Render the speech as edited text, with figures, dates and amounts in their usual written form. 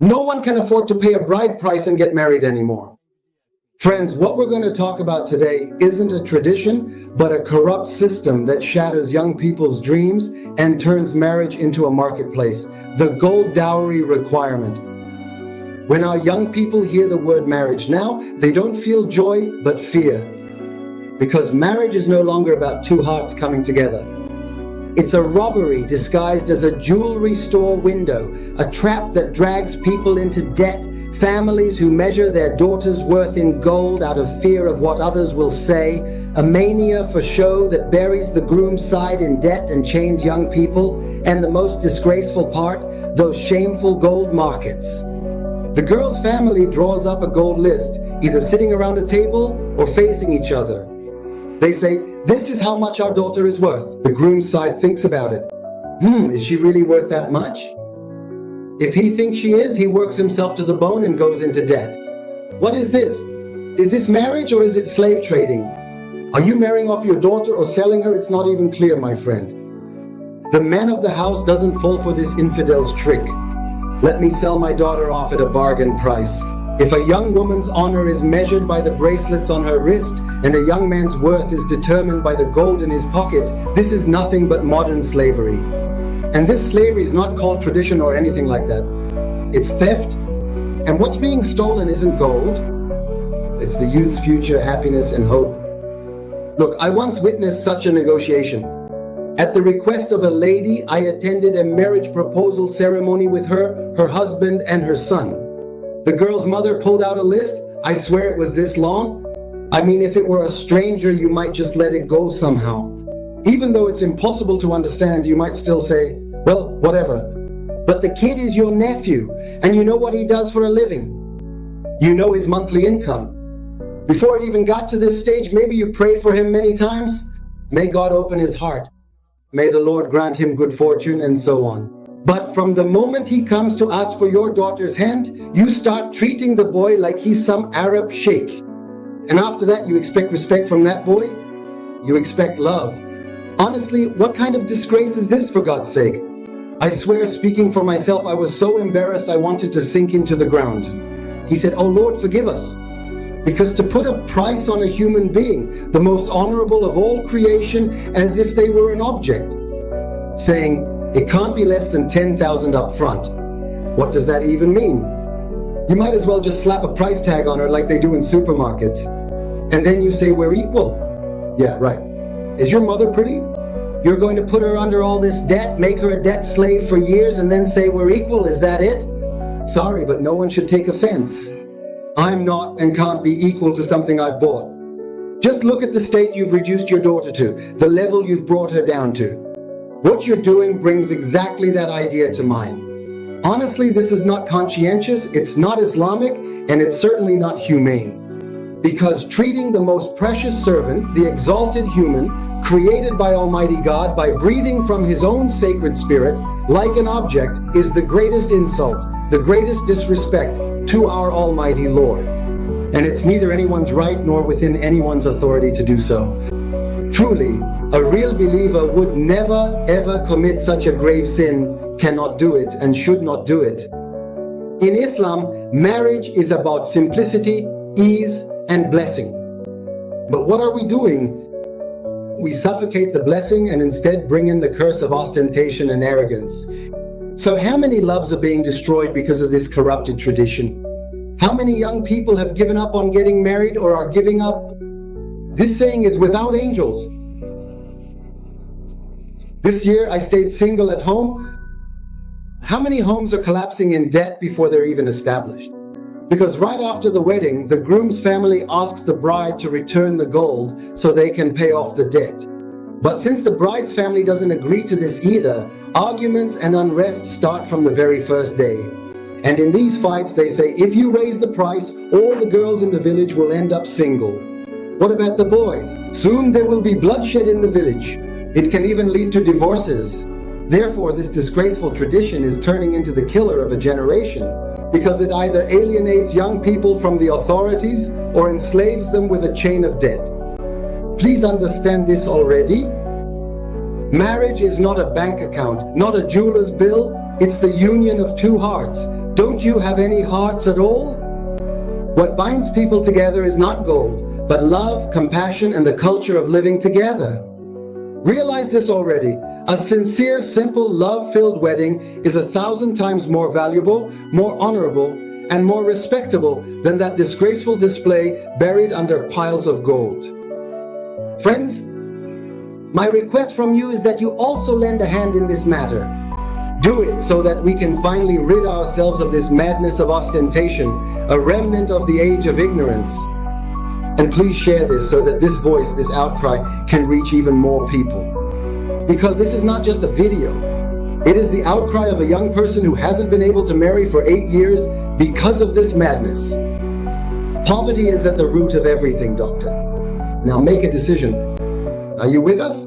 No one can afford to pay a bride price and get married anymore. Friends, what we're going to talk about today isn't a tradition, but a corrupt system that shatters young people's dreams and turns marriage into a marketplace. The gold dowry requirement. When our young people hear the word marriage now, they don't feel joy, but fear. Because marriage is no longer about two hearts coming together. It's a robbery disguised as a jewelry store window, a trap that drags people into debt, families who measure their daughter's worth in gold out of fear of what others will say, a mania for show that buries the groom's side in debt and chains young people, and the most disgraceful part, those shameful gold markets. The girl's family draws up a gold list, either sitting around a table or facing each other. They say, "This is how much our daughter is worth." The groom's side thinks about it. Is she really worth that much? If he thinks she is, he works himself to the bone and goes into debt. What is this? Is this marriage or is it slave trading? Are you marrying off your daughter or selling her? It's not even clear, my friend. The man of the house doesn't fall for this infidel's trick. Let me sell my daughter off at a bargain price. If a young woman's honor is measured by the bracelets on her wrist and a young man's worth is determined by the gold in his pocket, this is nothing but modern slavery. And this slavery is not called tradition or anything like that. It's theft. And what's being stolen isn't gold. It's the youth's future, happiness, and hope. Look, I once witnessed such a negotiation. At the request of a lady, I attended a marriage proposal ceremony with her, her husband, and her son. The girl's mother pulled out a list. I swear it was this long. I mean, if it were a stranger, you might just let it go somehow. Even though it's impossible to understand, you might still say, well, whatever. But the kid is your nephew, and you know what he does for a living. You know his monthly income. Before it even got to this stage, maybe you prayed for him many times. May God open his heart. May the Lord grant him good fortune, and so on. But from the moment he comes to ask for your daughter's hand, you start treating the boy like he's some Arab sheikh. And after that, you expect respect from that boy? You expect love. Honestly, what kind of disgrace is this, for God's sake? I swear, speaking for myself, I was so embarrassed I wanted to sink into the ground. He said, "Oh Lord, forgive us." Because to put a price on a human being, the most honorable of all creation, as if they were an object, saying, it can't be less than 10,000 up front. What does that even mean? You might as well just slap a price tag on her like they do in supermarkets. And then you say, we're equal. Yeah, right. Is your mother pretty? You're going to put her under all this debt, make her a debt slave for years, and then say we're equal? Is that it? Sorry, but no one should take offense. I'm not and can't be equal to something I've bought. Just look at the state you've reduced your daughter to, the level you've brought her down to. What you're doing brings exactly that idea to mind. Honestly, this is not conscientious, it's not Islamic, and it's certainly not humane. Because treating the most precious servant, the exalted human, created by Almighty God by breathing from His own sacred spirit, like an object, is the greatest insult, the greatest disrespect to our Almighty Lord. And it's neither anyone's right nor within anyone's authority to do so. Truly, a real believer would never ever commit such a grave sin, cannot do it, and should not do it. In Islam, marriage is about simplicity, ease, and blessing. But what are we doing? We suffocate the blessing and instead bring in the curse of ostentation and arrogance. So how many loves are being destroyed because of this corrupted tradition? How many young people have given up on getting married or are giving up? This saying is without angels. This year I stayed single at home. How many homes are collapsing in debt before they're even established? Because right after the wedding, the groom's family asks the bride to return the gold so they can pay off the debt. But since the bride's family doesn't agree to this either, arguments and unrest start from the very first day. And in these fights, they say, if you raise the price, all the girls in the village will end up single. What about the boys? Soon there will be bloodshed in the village. It can even lead to divorces. Therefore, this disgraceful tradition is turning into the killer of a generation, because it either alienates young people from the authorities or enslaves them with a chain of debt. Please understand this already. Marriage is not a bank account, not a jeweler's bill. It's the union of two hearts, Don't you have any hearts at all? What binds people together is not gold, but love, compassion, and the culture of living together. Realize this already. A sincere, simple, love-filled wedding is 1,000 times more valuable, more honorable, and more respectable than that disgraceful display buried under piles of gold. Friends, my request from you is that you also lend a hand in this matter. Do it so that we can finally rid ourselves of this madness of ostentation, a remnant of the age of ignorance. And please share this so that this voice, this outcry, can reach even more people. Because this is not just a video. It is the outcry of a young person who hasn't been able to marry for 8 years because of this madness. Poverty is at the root of everything, doctor. Now make a decision. Are you with us?